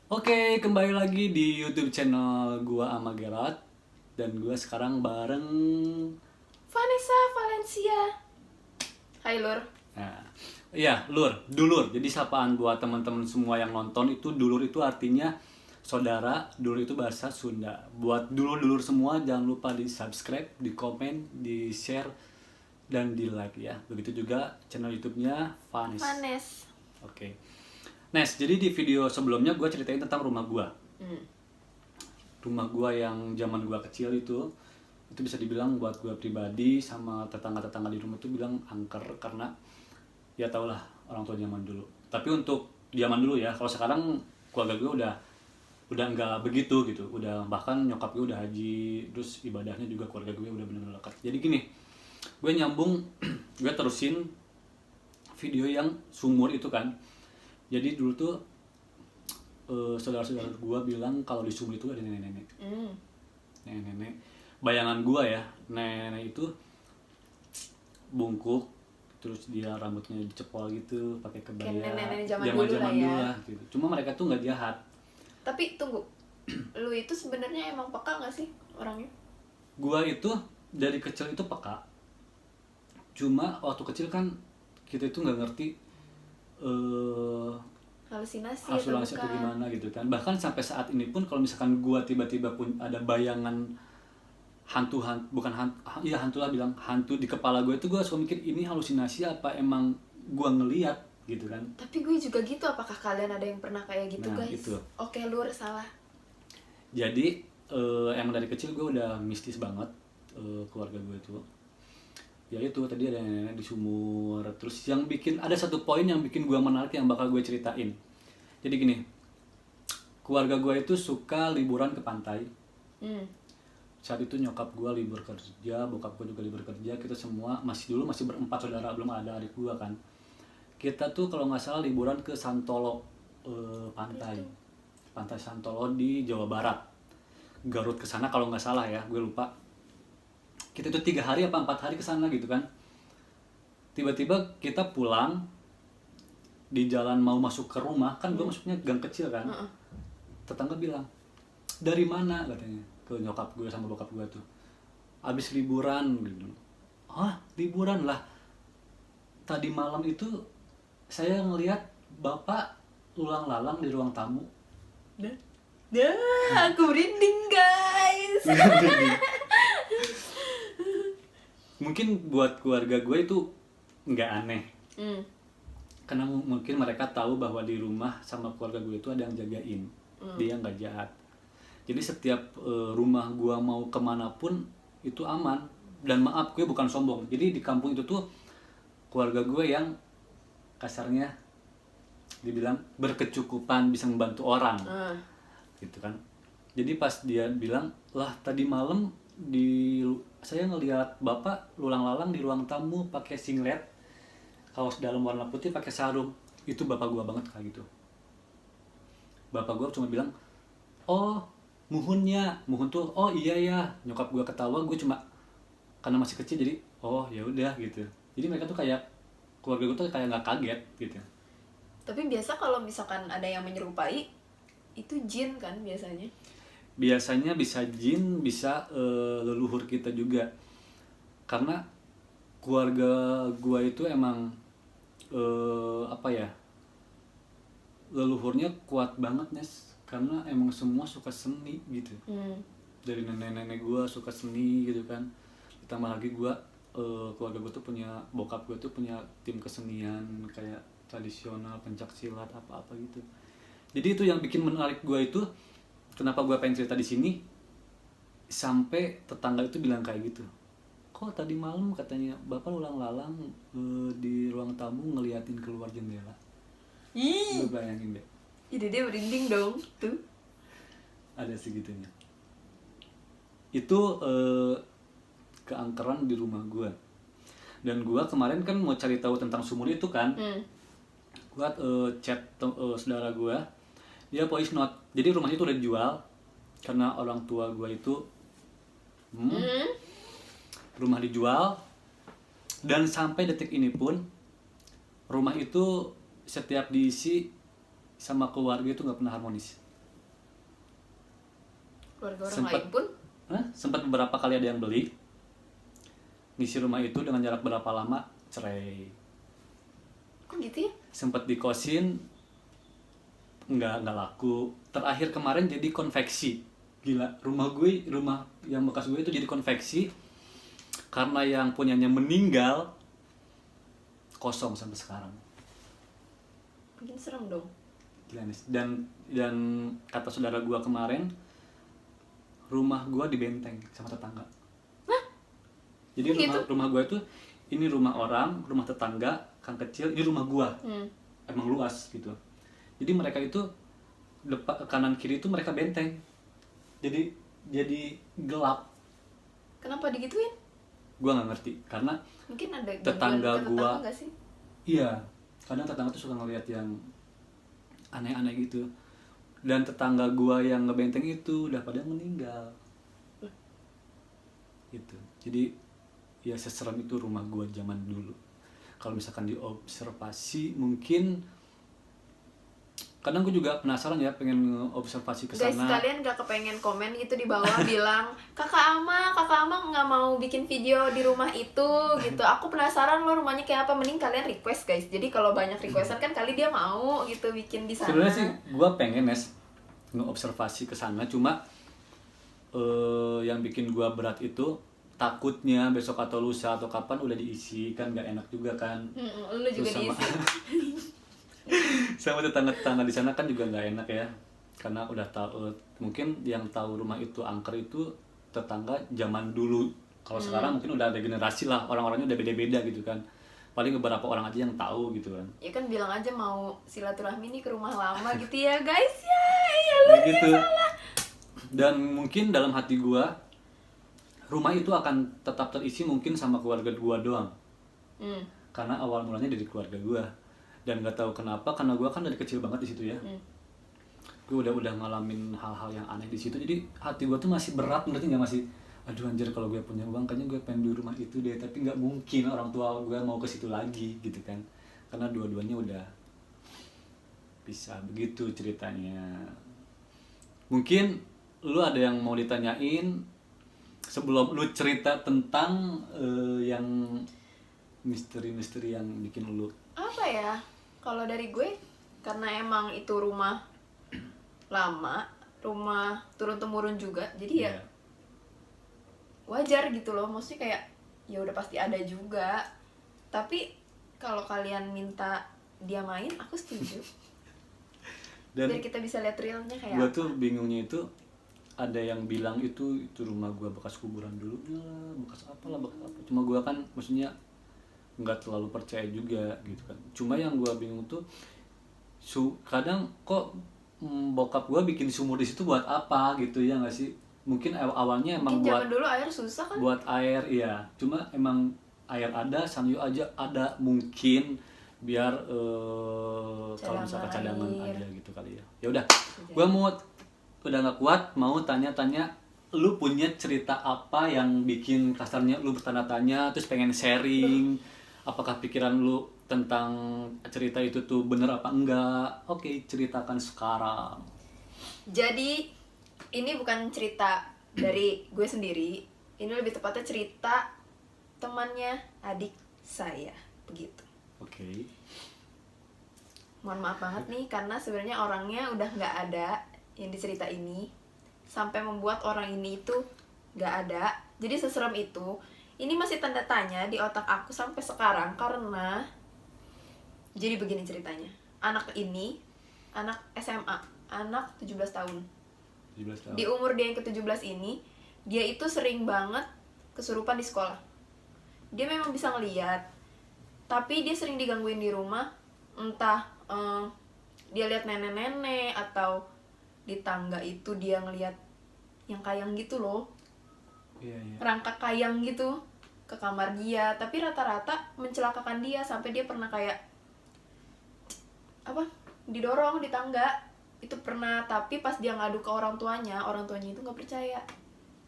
Oke, kembali lagi di YouTube channel gua Ama Gerard. Dan gua sekarang bareng Vanessa Valencia. Hai Lur. nah, iya, dulur. Jadi sapaan buat teman-teman semua yang nonton itu dulur itu artinya saudara, dulur itu bahasa Sunda. Buat dulur-dulur semua jangan lupa di-subscribe, di-komen, di-share dan di-like ya. Begitu juga channel YouTube-nya Vanes. Oke. Nes, jadi di video sebelumnya gue ceritain tentang rumah gue. Rumah gue yang zaman gue kecil itu bisa dibilang buat gue pribadi sama tetangga-tetangga di rumah itu bilang angker karena ya tau lah orang tua zaman dulu. Tapi untuk zaman dulu ya, kalau sekarang keluarga gue udah nggak begitu gitu. Udah bahkan nyokap gue udah haji, terus ibadahnya juga keluarga gue udah benar-benar dekat. Jadi gini, gue nyambung, gue terusin video yang sumur itu kan. Jadi dulu tuh saudara-saudara gue bilang kalau di sumur itu ada nenek-nenek. Nenek-nenek. Bayangan gue ya, nenek itu bungkuk, terus dia rambutnya dicepol gitu, pakai kebaya. Kayak nenek-nenek zaman dulu lah ya. Gitu. Cuma mereka tuh nggak jahat. Tapi tunggu, lu itu sebenarnya emang peka nggak sih orangnya? Gue itu dari kecil itu peka. Cuma waktu kecil kan kita itu nggak ngerti Halusinasi atau gimana gitu kan. Bahkan sampai saat ini pun kalau misalkan gua tiba-tiba pun ada bayangan hantu lah bilang hantu di kepala gue itu gua suka mikir ini halusinasi apa emang gua ngeliat gitu kan. Tapi gue juga gitu, apakah kalian ada yang pernah kayak gitu Nah, guys? itu. Oke Lur, salah. Jadi emang dari kecil gue udah mistis banget keluarga gue itu. Ya itu tadi ada nenek di sumur. Terus yang bikin ada satu poin yang bikin gue menarik yang bakal gue ceritain. Jadi gini, keluarga gue itu suka liburan ke pantai. Saat itu nyokap gue libur kerja, bokap gue juga libur kerja. Kita semua masih berempat saudara, belum ada adik gue kan. Kita tuh kalau nggak salah liburan ke Santolo pantai. Pantai Santolo di Jawa Barat. Garut ke sana kalau nggak salah ya, gue lupa. Kita itu 3 hari apa 4 hari ke sana gitu kan. Tiba-tiba kita pulang di jalan mau masuk ke rumah, kan gue masuknya gang kecil kan. Tetangga bilang, "Dari mana?" katanya ke nyokap gue sama bokap gue tuh. "Abis liburan." gitu. "Hah, liburan lah? Tadi malam itu saya ngelihat Bapak lulang-lalang di ruang tamu." Aku merinding guys. Mungkin buat keluarga gue itu nggak aneh. Karena mungkin mereka tahu bahwa di rumah sama keluarga gue itu ada yang jagain. Dia nggak jahat. Jadi setiap rumah gue mau kemanapun itu aman. Dan maaf, gue bukan sombong. Jadi di kampung itu tuh keluarga gue yang kasarnya dibilang berkecukupan, bisa membantu orang. Gitu kan. Jadi pas dia bilang, "Lah tadi malam saya ngelihat Bapak lulang-lalang di ruang tamu pakai singlet, kaos dalam warna putih, pakai sarung." Itu bapak gua banget kayak gitu. Bapak gua cuma bilang, "Oh, muhun tuh, oh iya ya." Nyokap gua ketawa, gua cuma karena masih kecil jadi oh ya udah gitu. Jadi mereka tuh kayak keluarga gua tuh kayak nggak kaget gitu. Tapi biasa kalau misalkan ada yang menyerupai, itu jin kan biasanya? Biasanya bisa jin, bisa leluhur kita juga. Karena keluarga gua itu emang leluhurnya kuat banget Nes, karena emang semua suka seni gitu. Dari nenek-nenek gua suka seni gitu kan. Ditambah lagi gua keluarga gua tuh bokap gua tuh punya tim kesenian kayak tradisional, pencak silat apa-apa gitu. Jadi itu yang bikin menarik gua itu, kenapa gue pengen cerita di sini, sampai tetangga itu bilang kayak gitu. "Kok tadi malam katanya Bapak ulang-lalang di ruang tamu ngeliatin keluar jendela." Lu bayangin deh. Ide dia merinding dong tuh. Ada segitunya. itu keangkeran di rumah gue. Dan gue kemarin kan mau cari tahu tentang sumur itu kan, gue chat saudara gue, dia voice note. Jadi rumah itu udah dijual karena orang tua gue itu rumah dijual, dan sampai detik ini pun rumah itu setiap diisi sama keluarga itu nggak pernah harmonis. Keluarga orang lain pun Sempat beberapa kali ada yang beli ngisi rumah itu, dengan jarak berapa lama cerai. kok gitu ya? Sempat dikosin nggak laku. Terakhir kemarin jadi konveksi. Gila, rumah yang bekas gue itu jadi konveksi karena yang punyanya meninggal, kosong sampai sekarang. Mungkin serem dong. Gila nih. Dan kata saudara gue kemarin, rumah gue dibenteng sama tetangga. Jadi rumah gue itu, ini rumah orang, rumah tetangga, kang kecil, ini rumah gue. Emang luas gitu. Jadi mereka itu kanan kiri itu mereka benteng. Jadi gelap. Kenapa digituin? Gue nggak ngerti karena Mungkin ada tetangga gangguan ke gue. nggak sih? Iya, kadang tetangga tuh suka ngeliat yang aneh-aneh gitu. Dan tetangga gue yang ngebenteng itu udah pada meninggal. Gitu. Jadi ya seserem itu rumah gue zaman dulu. Kalau misalkan diobservasi, mungkin kadang gue juga penasaran ya, pengen observasi ke sana. Guys, kalian gak kepengen komen gitu di bawah bilang kakak Ama nggak mau bikin video di rumah itu gitu. Aku penasaran lo rumahnya kayak apa. Mending kalian request guys. Jadi kalau banyak requestan kan kali dia mau gitu bikin di sana. Sebenarnya sih gue pengen ngeobservasi ke sana, cuma yang bikin gue berat itu takutnya besok atau lusa atau kapan udah diisi, kan nggak enak juga kan. Lu juga Terus diisi. sama tetangga-tetangga di sana kan juga nggak enak ya, karena udah tahu, mungkin yang tahu rumah itu angker itu tetangga zaman dulu. Kalau sekarang mungkin udah ada generasi lah, orang-orangnya udah beda-beda gitu kan, paling beberapa orang aja yang tahu gitu kan. Ya kan bilang aja mau silaturahmi nih ke rumah lama gitu ya guys ya. Iya lu gitu. salah. Dan mungkin dalam hati gua rumah itu akan tetap terisi mungkin sama keluarga gua doang. Karena awal mulanya dari keluarga gua. Dan nggak tahu kenapa, karena gue kan dari kecil banget di situ ya. Gue udah ngalamin hal-hal yang aneh di situ. Jadi hati gue tuh masih berat, ngerti nggak, masih aduh anjir, kalau gue punya uang kayaknya gue pengen di rumah itu deh. Tapi nggak mungkin orang tua gue mau ke situ lagi gitu kan. Karena dua-duanya udah bisa begitu ceritanya. Mungkin lu ada yang mau ditanyain sebelum lu cerita tentang yang misteri-misteri yang bikin lu Apa ya? Kalau dari gue, karena emang itu rumah lama, rumah turun-temurun juga, jadi ya wajar gitu loh. Maksudnya kayak ya udah pasti ada juga. Tapi kalau kalian minta dia main, aku setuju. Dan biar kita bisa lihat realnya kayak gue apa. tuh bingungnya itu, ada yang bilang itu rumah gue bekas kuburan dulu ya, bekas apa. Cuma gue kan maksudnya nggak terlalu percaya juga gitu kan. Cuma yang gue bingung tuh kadang kok bokap gue bikin sumur di situ buat apa gitu ya nggak sih? Mungkin awalnya emang mungkin buat zaman dulu air susah kan? buat air, iya. Cuma emang air ada, sanyo aja ada, mungkin biar kalau misalkan cadangan ada gitu kali ya. Ya udah, gue udah nggak kuat, mau tanya-tanya, lu punya cerita apa yang bikin kasarnya lu bertanya-tanya terus pengen sharing? Apakah pikiran lu tentang cerita itu tuh bener apa enggak? Oke, ceritakan sekarang. Jadi ini bukan cerita dari gue sendiri, ini lebih tepatnya cerita temannya adik saya, begitu. Oke. Mohon maaf banget nih, karena sebenarnya orangnya udah nggak ada yang dicerita ini, sampai membuat orang ini itu nggak ada. Jadi seserem itu. Ini masih tanda tanya di otak aku sampai sekarang, karena jadi begini ceritanya. Anak ini, anak SMA, anak 17 tahun. 17 tahun. Di umur dia yang ke-17 ini, dia itu sering banget kesurupan di sekolah. Dia memang bisa ngeliat, tapi dia sering digangguin di rumah. Entah dia lihat nenek-nenek, atau di tangga itu dia ngeliat yang kayang gitu loh. Iya, iya. rangkak kayang gitu ke kamar dia, tapi rata-rata mencelakakan dia sampai dia pernah kayak apa didorong di tangga itu pernah. Tapi pas dia ngadu ke orang tuanya itu nggak percaya,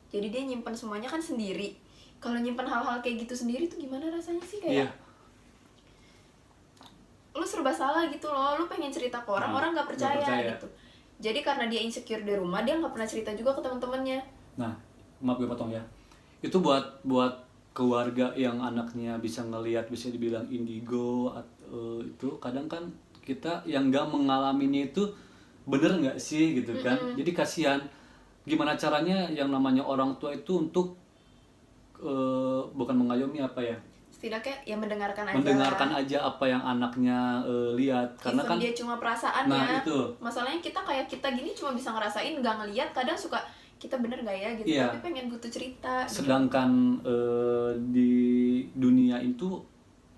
jadi dia nyimpan semuanya kan sendiri. Kalau nyimpan hal-hal kayak gitu sendiri tuh gimana rasanya sih, kayak Iya. lu serba salah gitu loh, lu pengen cerita ke orang, orang nggak percaya, gitu. Jadi karena dia insecure di rumah, dia nggak pernah cerita juga ke teman-temannya. Nah, maaf gue potong ya. Itu buat keluarga yang anaknya bisa ngelihat, bisa dibilang indigo itu kadang kan kita yang nggak mengalaminya itu bener nggak sih gitu kan. Jadi kasihan gimana caranya yang namanya orang tua itu untuk bukan mengayomi apa ya, Setidaknya ya mendengarkan aja apa yang anaknya lihat, karena Even kan dia cuma perasaannya. nah itu Masalahnya kita kayak kita gini cuma bisa ngerasain, nggak ngelihat. Kadang suka kita bener gak ya gitu, Iya. tapi pengen butuh cerita gitu. sedangkan di dunia itu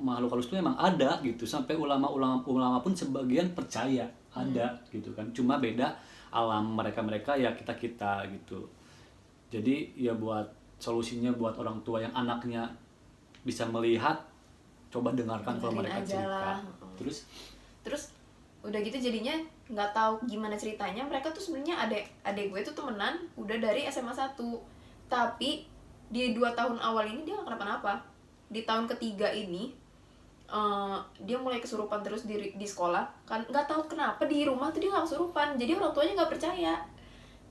makhluk halus itu emang ada gitu, sampai ulama pun sebagian percaya ada gitu kan, cuma beda alam mereka ya kita gitu. Jadi ya buat solusinya buat orang tua yang anaknya bisa melihat, coba dengarkan kalau Dengerin mereka aja cerita. lah. Terus udah gitu jadinya nggak tahu gimana ceritanya. Mereka tuh sebenarnya adek gue tuh temenan udah dari SMA 1, tapi di 2 tahun awal ini dia nggak kenapa-napa. Di tahun ketiga ini dia mulai kesurupan terus di sekolah kan, nggak tahu kenapa di rumah tuh dia nggak kesurupan, jadi orang tuanya nggak percaya,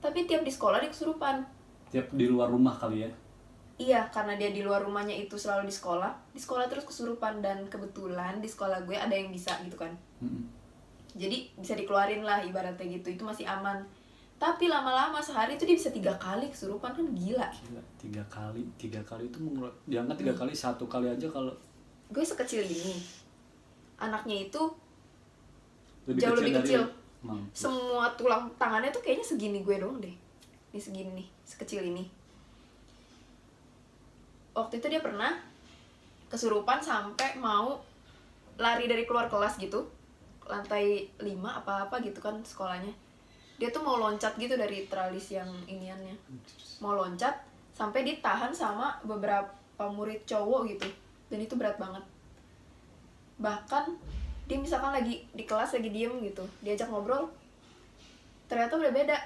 tapi tiap di sekolah dia kesurupan. Tiap di luar rumah kali ya. Iya, karena dia di luar rumahnya itu selalu di sekolah terus kesurupan. Dan kebetulan di sekolah gue ada yang bisa gitu kan, jadi bisa dikeluarin lah ibaratnya gitu, itu masih aman. Tapi lama-lama sehari itu dia bisa 3 kali kesurupan, kan gila. Gila, 3 kali itu diangkat 3 kali, 1 kali aja kalau Gue sekecil ini, anaknya itu lebih jauh lebih dari kecil. mampus. Semua tulang tangannya tuh kayaknya segini gue doang deh. Ini segini nih, sekecil ini. Waktu itu dia pernah kesurupan sampai mau lari dari keluar kelas gitu, lantai 5 apa-apa gitu kan sekolahnya. Dia tuh mau loncat gitu dari tralis yang iniannya, mau loncat sampai ditahan sama beberapa murid cowok gitu, dan itu berat banget. Bahkan dia misalkan lagi di kelas lagi diem gitu, diajak ngobrol ternyata udah beda.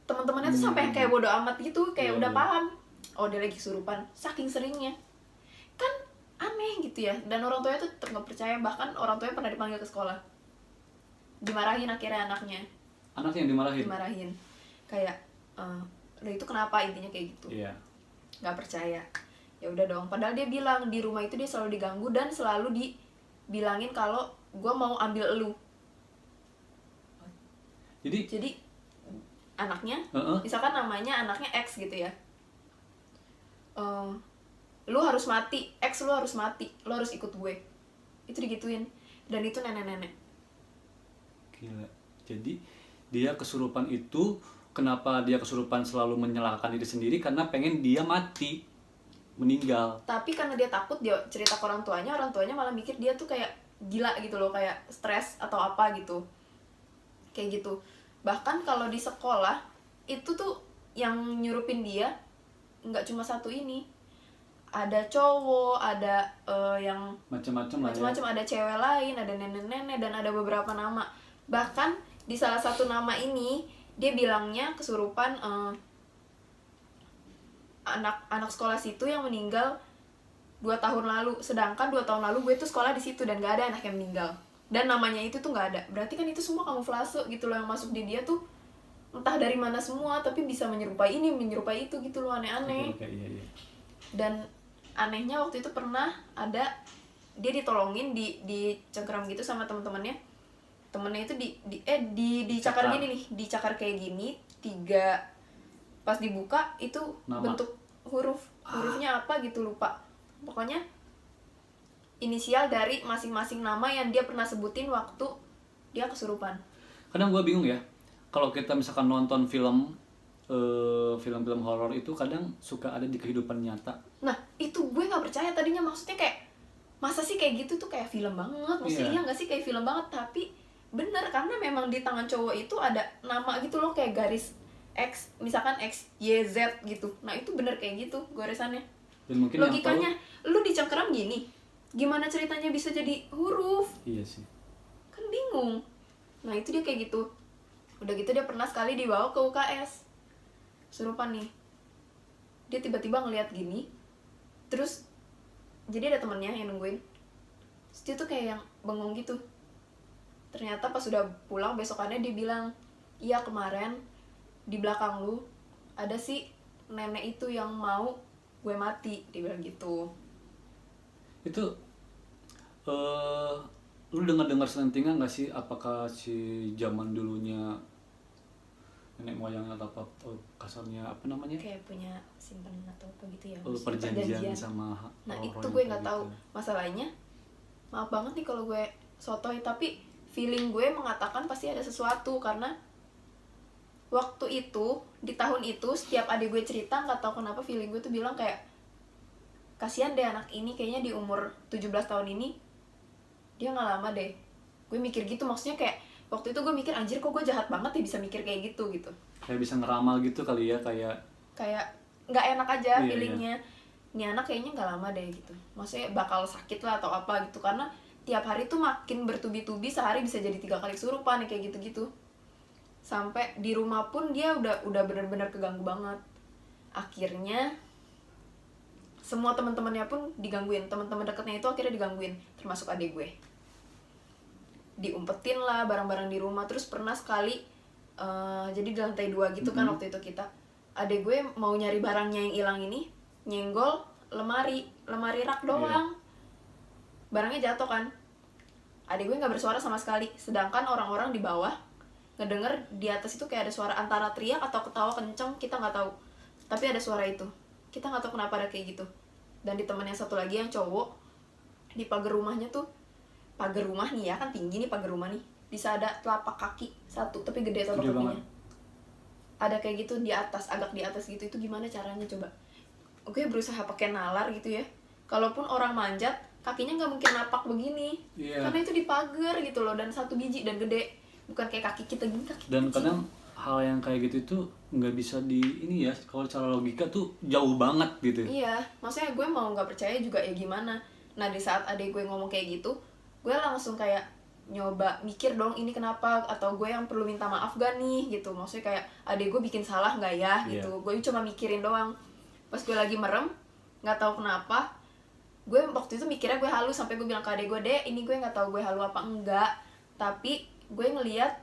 Teman-temannya tuh sampai kayak bodo amat gitu, kayak udah paham oh dia lagi kesurupan, saking seringnya. Kan aneh gitu ya. Dan orang tuanya tuh tetap nggak percaya. Bahkan orang tuanya pernah dipanggil ke sekolah, dimarahin akhirnya anaknya. Anaknya yang dimarahin. Kayak lo itu kenapa, intinya kayak gitu. Iya. Nggak percaya. Ya udah dong, padahal dia bilang di rumah itu dia selalu diganggu dan selalu dibilangin kalau gue mau ambil elu. Jadi anaknya, misalkan namanya anaknya X gitu ya, lu harus mati, X lu harus mati, lu harus ikut gue. Itu digituin. Dan itu nenek-nenek. Gila. Jadi dia kesurupan itu, kenapa dia kesurupan selalu menyalahkan diri sendiri, karena pengen dia mati, meninggal. Tapi karena dia takut, dia cerita ke orang tuanya malah mikir dia tuh kayak gila gitu loh, kayak stres atau apa gitu. Kayak gitu. Bahkan kalau di sekolah itu tuh yang nyurupin dia nggak cuma satu ini, ada cowok, ada yang Macam-macam ada cewek lain, ada nenek-nenek, dan ada beberapa nama. Bahkan di salah satu nama ini dia bilangnya kesurupan anak sekolah situ yang meninggal 2 tahun lalu. Sedangkan 2 tahun lalu gue tuh sekolah di situ dan gak ada anak yang meninggal. Dan namanya itu tuh gak ada. Berarti kan itu semua kamuflase gitu loh, yang masuk di dia tuh entah dari mana semua, tapi bisa menyerupai ini, menyerupai itu gitu loh, aneh-aneh. Iya. Dan anehnya waktu itu pernah ada dia ditolongin di cengkeram gitu sama teman-temannya. Temennya itu dicakar gini nih, dicakar kayak gini 3. Pas dibuka itu Nama. bentuk hurufnya apa gitu lupa. Pokoknya inisial dari masing-masing nama yang dia pernah sebutin waktu dia kesurupan. Kadang gue bingung ya, kalau kita misalkan nonton film-film horor itu kadang suka ada di kehidupan nyata. Nah itu gue nggak percaya tadinya, maksudnya kayak masa sih kayak gitu tuh kayak film banget, maksudnya iya nggak sih kayak film banget. Tapi bener, karena memang di tangan cowok itu ada nama gitu loh, kayak garis X, misalkan X, Y, Z gitu. Nah itu bener kayak gitu goresannya. Dan mungkin yang Logikanya, lu dicengkeram gini, gimana ceritanya bisa jadi huruf? iya sih. Kan bingung. Nah itu dia kayak gitu. Udah gitu dia pernah sekali dibawa ke UKS Surupan nih. Dia tiba-tiba ngeliat gini, terus jadi ada temennya yang nungguin. Terus dia tuh kayak yang bengong gitu. Ternyata pas udah pulang besokannya dia bilang, iya kemarin di belakang lu ada si nenek itu yang mau gue mati, dia bilang gitu. Itu lu dengar selentingan nggak sih, apakah si zaman dulunya nenek moyang atau apa, kasarnya apa namanya, Kayak punya simpen atau apa gitu ya, perjanjian sama Nah orang-orang itu yang gue kayak nggak tahu. gitu. Masalahnya, maaf banget nih kalau gue sotoy, tapi feeling gue mengatakan pasti ada sesuatu. Karena waktu itu, di tahun itu, setiap adik gue cerita, nggak tahu kenapa feeling gue tuh bilang kayak, kasihan deh anak ini, kayaknya di umur 17 tahun ini dia nggak lama deh. Gue mikir gitu, maksudnya kayak waktu itu gue mikir, anjir kok gue jahat banget ya bisa mikir kayak gitu. Kayak bisa ngeramal gitu kali ya, Kayak nggak enak aja Iya, feelingnya. Ini anak kayaknya nggak lama deh gitu, maksudnya bakal sakit lah atau apa gitu. Karena tiap hari tuh makin bertubi-tubi, sehari bisa jadi 3 kali kesurupan kayak gitu-gitu. Sampai di rumah pun dia udah benar-benar keganggu banget. Akhirnya semua teman-temannya pun digangguin, teman-teman dekatnya itu akhirnya digangguin, termasuk adik gue. Diumpetin lah barang-barang di rumah. Terus pernah sekali jadi di lantai 2 gitu kan, waktu itu kita, adik gue mau nyari barangnya yang hilang ini, nyenggol lemari rak doang. Barangnya jatuh kan, adik gue nggak bersuara sama sekali. Sedangkan orang-orang di bawah ngedenger di atas itu kayak ada suara antara teriak atau ketawa kenceng, kita nggak tahu, tapi ada suara itu. Kita nggak tahu kenapa ada kayak gitu. Dan di teman yang satu lagi yang cowok, di pagar rumahnya tuh, pagar rumah nih ya kan tinggi nih pagar rumah nih, bisa ada telapak kaki satu tapi gede telapak kakinya. Ada kayak gitu di atas, agak di atas gitu. Itu gimana caranya coba? Oke, berusaha pakai nalar gitu ya. Kalaupun orang manjat, kakinya nggak mungkin napak begini, karena itu di pagar gitu loh, dan satu biji dan gede, bukan kayak kaki kita gini, kaki Dan kecil. kadang hal yang kayak gitu itu nggak bisa di ini ya, kalau cara logika tuh jauh banget gitu. Iya, maksudnya gue mau nggak percaya juga ya gimana. Nah di saat adik gue ngomong kayak gitu, gue langsung kayak nyoba mikir dong, ini kenapa, atau gue yang perlu minta maaf gak nih gitu. Maksudnya kayak adik gue bikin salah nggak ya gitu. Gue cuma mikirin doang. Pas gue lagi merem, nggak tahu kenapa, gue waktu itu mikirnya gue halu, sampai gue bilang ke adik gue, deh ini gue nggak tahu gue halu apa enggak, tapi gue ngeliat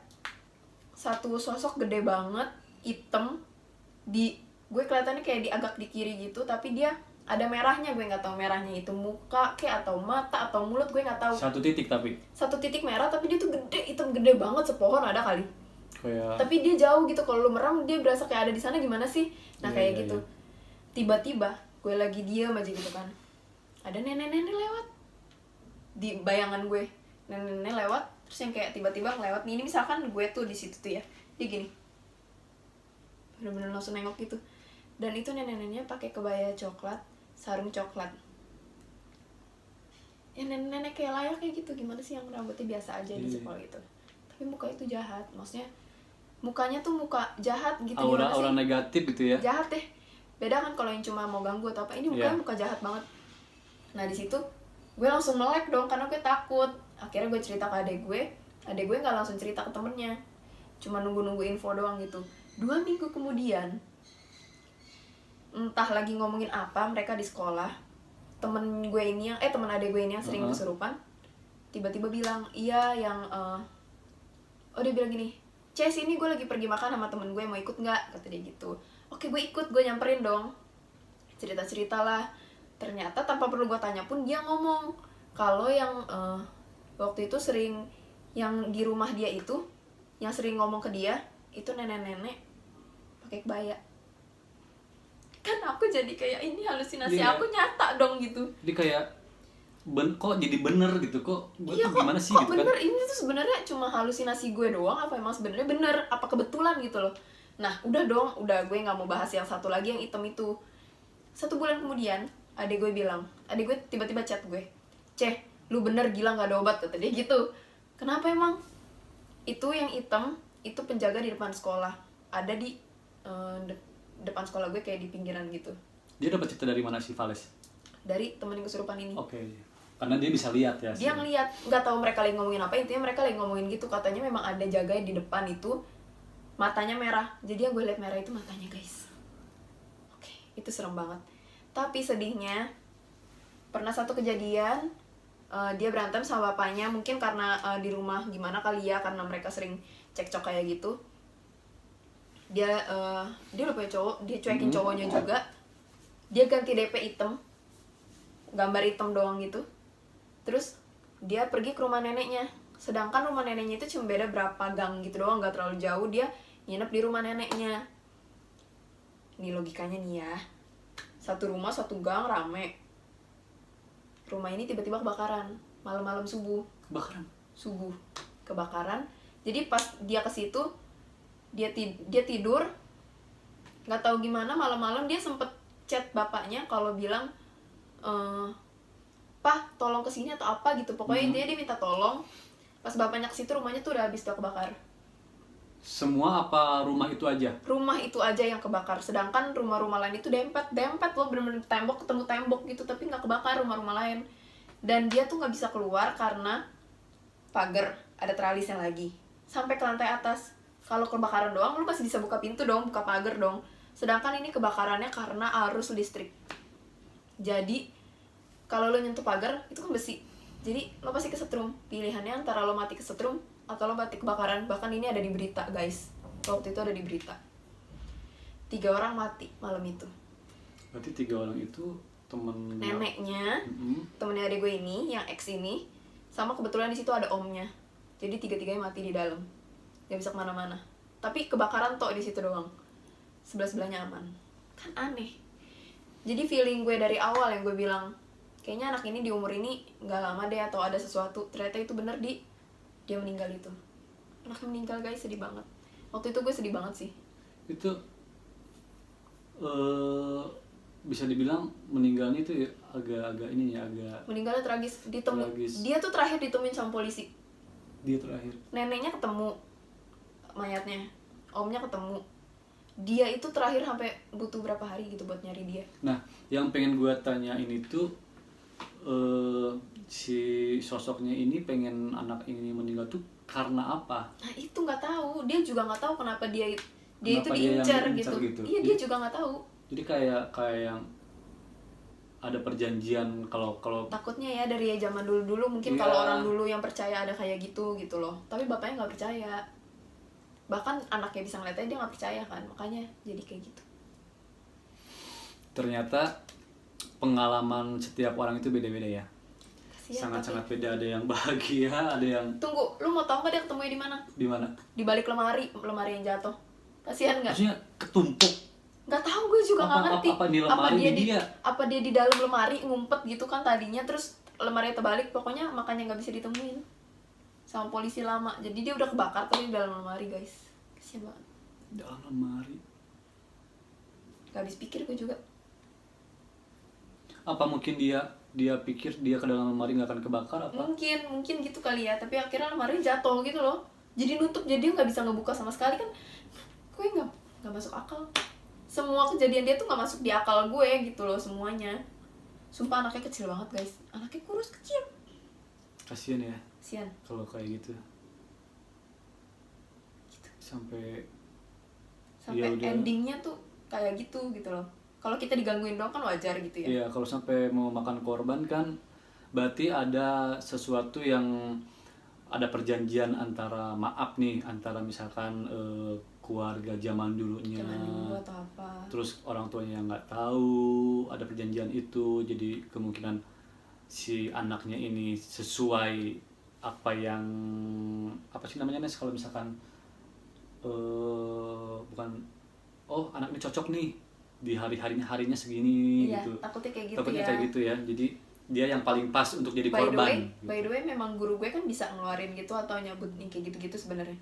satu sosok gede banget, hitam, gue kelihatannya kayak agak di kiri gitu, tapi dia ada merahnya. Gue nggak tahu merahnya itu muka kayak atau mata atau mulut, gue nggak tahu. Satu titik merah, tapi dia tuh gede, hitam gede banget, sepohon ada kali. Tapi dia jauh gitu, kalau lu merem dia berasa kayak ada di sana, gimana sih? Nah kayak gitu. Tiba-tiba gue lagi diam aja gitu kan, ada nenek-nenek lewat di bayangan gue. Nenek-nenek lewat, terus yang kayak tiba-tiba ngelewat nih. Ini misalkan gue tuh di situ tuh ya, dia gini, bener-bener langsung nengok gitu. Dan itu nenek-neneknya pakai kebaya coklat, sarung coklat. Ya nenek-nenek kayak layak kayak gitu, gimana sih, yang rambutnya biasa aja di sekolah gitu. Tapi muka itu jahat, maksudnya mukanya tuh muka jahat gitu. Aura negatif gitu ya. Jahat deh. Beda kan kalau yang cuma mau ganggu atau apa, ini mukanya muka jahat banget. Nah di situ gue langsung melek dong, karena gue takut. Akhirnya gue cerita ke adek gue nggak langsung cerita ke temennya, cuma nunggu info doang gitu. 2 minggu kemudian, entah lagi ngomongin apa mereka di sekolah, temen adek gue ini yang sering kesurupan, tiba-tiba bilang, iya yang dia bilang gini, sini gue lagi pergi makan sama temen gue, mau ikut nggak, kata dia gitu. Oke, gue ikut, gue nyamperin dong, cerita lah. Ternyata tanpa perlu gue tanya pun dia ngomong kalau yang waktu itu sering, yang di rumah dia itu, yang sering ngomong ke dia itu nenek-nenek pakai kebaya. Kan aku jadi kayak, ini halusinasi aku nyata dong gitu. Jadi kayak kok jadi bener gitu, kok gimana sih kok gitu bener, kan? ini tuh sebenarnya cuma halusinasi gue doang apa emang sebenarnya bener, apa kebetulan gitu loh. Nah udah gue nggak mau bahas yang satu lagi yang hitam itu. 1 bulan kemudian adik gue tiba-tiba chat gue, lu bener gila nggak ada obat, kata dia gitu. Kenapa emang? Itu yang hitam itu penjaga di depan sekolah, ada di depan sekolah gue, kayak di pinggiran gitu. Dia dapat cerita dari mana si Vales? Dari temen yang kesurupan ini. Oke. Karena dia bisa lihat ya. Dia ngeliat, nggak tahu mereka lagi ngomongin apa, intinya mereka lagi ngomongin gitu. Katanya memang ada jaga di depan itu, matanya merah. Jadi yang gue liat merah itu matanya, guys. Oke, itu serem banget. Tapi sedihnya, pernah satu kejadian, dia berantem sama bapaknya, mungkin karena di rumah gimana kali ya, karena mereka sering cekcok kayak gitu. Dia udah punya cowok, dia cuekin cowoknya juga. Dia ganti DP hitam, gambar hitam doang gitu. Terus dia pergi ke rumah neneknya, sedangkan rumah neneknya itu cuma beda berapa gang gitu doang, nggak terlalu jauh. Dia nginep di rumah neneknya. Ini logikanya nih ya, satu rumah satu gang rame, rumah ini tiba-tiba kebakaran malam-malam subuh. Kebakaran. Jadi pas dia ke situ, dia tidur, nggak tahu gimana malam-malam dia sempet chat bapaknya kalau bilang, "Pah, tolong kesini atau apa gitu." Pokoknya dia minta tolong. Pas bapaknya ke situ, rumahnya tuh udah kebakar. Semua apa rumah itu aja? Rumah itu aja yang kebakar, sedangkan rumah-rumah lain itu dempet loh, bener-bener tembok ketemu tembok gitu, tapi nggak kebakar rumah-rumah lain. Dan dia tuh nggak bisa keluar karena pagar, ada tralisnya lagi sampai ke lantai atas. Kalau kebakaran doang lu masih bisa buka pintu dong, buka pagar dong. Sedangkan ini kebakarannya karena arus listrik. Jadi kalau lo nyentuh pagar itu kan besi, jadi lo pasti kesetrum. Pilihannya antara lo mati kesetrum atau lo mati kebakaran. Bahkan ini ada di berita, guys. Waktu itu ada di berita, 3 orang mati malam itu. Berarti 3 orang itu temen neneknya, temennya adik gue ini, yang ex ini, sama kebetulan di situ ada omnya. Jadi 3-tiganya mati di dalam, nggak bisa kemana-mana. Tapi kebakaran tok di situ doang, sebelah-sebelahnya aman. Kan aneh. Jadi feeling gue dari awal yang gue bilang, kayaknya anak ini di umur ini nggak lama deh atau ada sesuatu. Ternyata itu bener, dia meninggal itu. Anaknya meninggal, guys, sedih banget. Waktu itu gue sedih banget sih. Itu bisa dibilang meninggalnya itu ya agak ini ya, agak meninggalnya tragis. Tragis. Dia tuh terakhir ditemuin sama polisi. Dia terakhir. Neneknya ketemu mayatnya, omnya ketemu. Dia itu terakhir sampai butuh berapa hari gitu buat nyari dia. Nah, yang pengen gue tanya ini tuh, si sosoknya ini pengen anak ini meninggal tuh karena apa? Nah itu nggak tahu, dia juga nggak tahu kenapa dia itu Kenapa dia diincar yang gitu. diincar gitu? Iya, dia juga nggak tahu. Jadi kayak yang ada perjanjian kalau Takutnya ya dari zaman dulu mungkin. Iya. Kalau orang dulu yang percaya ada kayak gitu loh. Tapi bapaknya nggak percaya. Bahkan anaknya bisa ngeliatnya, dia nggak percaya kan, makanya jadi kayak gitu. ternyata pengalaman setiap orang itu beda-beda ya. Kasian, Sangat-sangat tapi... beda, ada yang bahagia, ada yang Tunggu, lu mau tahu nggak dia ketemunya di mana? di mana? Di balik lemari yang jatuh. Kasian nggak? Maksudnya ketumpuk. Nggak tahu, gue juga nggak ngerti. Apa di lemari dia? Apa dia di dalam lemari ngumpet gitu kan tadinya, terus lemari terbalik, pokoknya makanya nggak bisa ditemuin sama polisi lama. Jadi dia udah kebakar tapi di dalam lemari, guys. Kasian banget. Dalam lemari. Gak habis pikir gue juga. Apa mungkin dia pikir dia ke dalam lemari nggak akan kebakar apa? Mungkin gitu kali ya, tapi akhirnya lemari jatuh gitu loh. Jadi nutup, jadi dia nggak bisa ngebuka sama sekali kan. Gue nggak masuk akal. Semua kejadian dia tuh nggak masuk di akal gue gitu loh semuanya. Sumpah anaknya kecil banget, guys. Anaknya kurus kecil. Kasian ya. Kasian. Kalau kayak gitu. Sampai ya endingnya tuh kayak gitu loh. Kalau kita digangguin doang kan wajar gitu ya. Iya, kalau sampai mau makan korban kan berarti ada sesuatu yang ada perjanjian antara antara misalkan keluarga zaman dulunya. Zaman dulu atau apa. Terus orang tuanya nggak tahu ada perjanjian itu, jadi kemungkinan si anaknya ini sesuai apa yang apa sih namanya Nes, kalau misalkan bukan anak ini cocok nih di harinya segini iya, gitu. Takutnya kayak gitu. Takutnya ya. kayak gitu ya. Jadi dia yang paling pas untuk jadi korban. By the way, memang guru gue kan bisa ngeluarin gitu atau nyabut nih kayak gitu-gitu sebenarnya.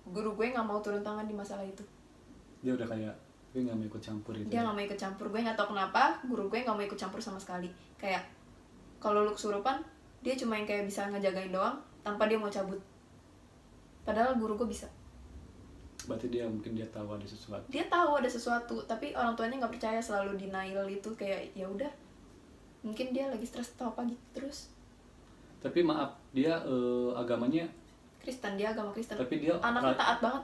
Guru gue nggak mau turun tangan di masalah itu. Dia udah kayak gue nggak mau ikut campur gitu. Dia nggak mau ikut campur. Gue nggak tahu kenapa guru gue nggak mau ikut campur sama sekali. Kayak kalau lu kesurupan, dia cuma yang kayak bisa ngejagain doang tanpa dia mau cabut. Padahal guru gue bisa. Berarti mungkin dia tahu ada sesuatu. Dia tahu ada sesuatu, tapi orang tuanya nggak percaya, selalu denial itu, kayak ya udah, mungkin dia lagi stres atau apa gitu terus. Tapi maaf, dia agamanya Kristen, dia agama Kristen. tapi dia Anaknya taat banget.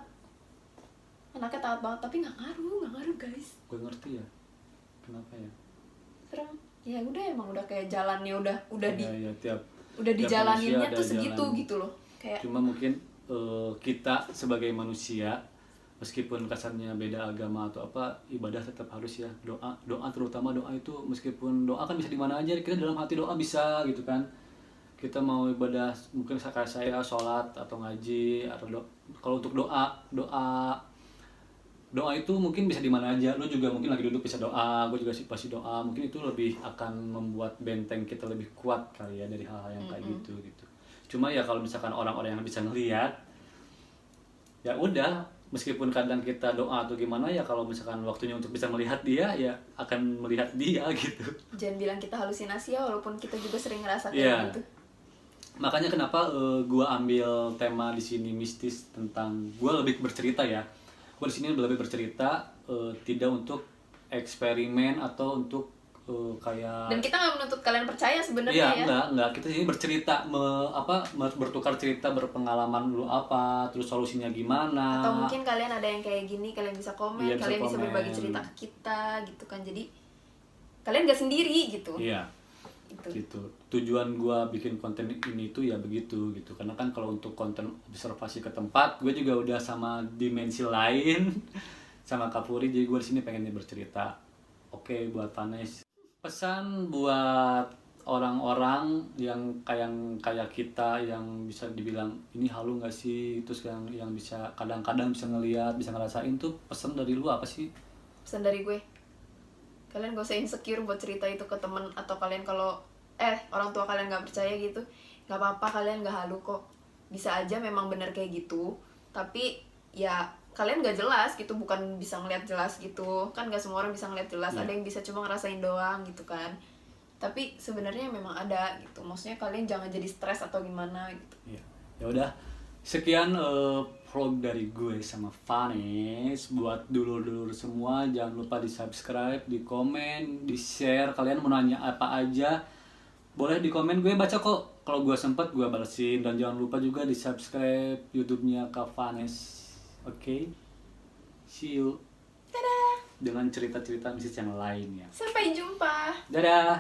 Anaknya taat banget, tapi nggak ngaruh guys. gue ngerti ya kenapa ya. Serem. Ya udah, emang udah kayak jalannya udah Ya, tiap dijalaninnya manusia tuh ada segitu jalan. gitu loh. Kayak Cuma mungkin kita sebagai manusia, meskipun kasarnya beda agama atau apa, ibadah tetap harus ya. Doa terutama doa itu, meskipun doa kan bisa di mana aja, kita dalam hati doa bisa gitu kan. Kita mau ibadah mungkin kayak saya sholat atau ngaji atau kalau untuk doa itu mungkin bisa di mana aja. Lu juga mungkin lagi duduk bisa doa, gue juga sih pasti doa. Mungkin itu lebih akan membuat benteng kita lebih kuat kali ya dari hal-hal yang kayak gitu. Cuma ya kalau misalkan orang-orang yang bisa ngelihat, ya udah, meskipun kadang kita doa atau gimana ya, kalau misalkan waktunya untuk bisa melihat dia, ya akan melihat dia gitu. jangan bilang kita halusinasi ya, walaupun kita juga sering ngerasa Iya. kayak gitu. Makanya kenapa gua ambil tema di sini mistis, tentang gua lebih bercerita ya. Gua di sini lebih bercerita, tidak untuk eksperimen atau untuk kayak. Dan kita nggak menuntut kalian percaya sebenarnya Iya, ya. enggak. Kita sini bercerita, bertukar cerita, berpengalaman dulu apa, terus solusinya gimana. Atau mungkin kalian ada yang kayak gini, kalian bisa komen, Iya, bisa kalian bisa komen. berbagi cerita ke kita gitu kan. Jadi kalian nggak sendiri gitu. Iya. Gitu. Tujuan gua bikin konten ini tuh ya begitu gitu. Karena kan kalau untuk konten observasi ke tempat, gue juga udah sama dimensi lain sama Kapuri, jadi gue di sini pengennya bercerita. Oke, buat Vanes, pesan buat orang-orang yang kayak kita, yang bisa dibilang ini halu nggak sih, terus yang bisa kadang-kadang bisa ngelihat, bisa ngerasain, tuh pesan dari lu apa sih? Pesan dari gue, kalian gak usah insecure buat cerita itu ke temen, atau kalian kalau orang tua kalian nggak percaya gitu, nggak apa-apa, kalian nggak halu kok. Bisa aja memang bener kayak gitu, tapi ya kalian nggak jelas gitu, bukan bisa ngeliat jelas gitu kan, nggak semua orang bisa ngeliat jelas. Ada yang bisa cuma ngerasain doang gitu kan, tapi sebenarnya memang ada gitu. Maksudnya kalian jangan jadi stres atau gimana gitu. Ya udah, sekian vlog dari gue sama Vanes. Buat dulur-dulur semua, jangan lupa di subscribe, di komen, di share. Kalian mau nanya apa aja, boleh di komen, gue baca kok. Kalau gue sempet gue balesin. Dan jangan lupa juga di subscribe YouTube-nya Kak Vanes. Oke, see you. Dadah, Dengan cerita-cerita mistis yang lain ya. sampai jumpa. Dadah.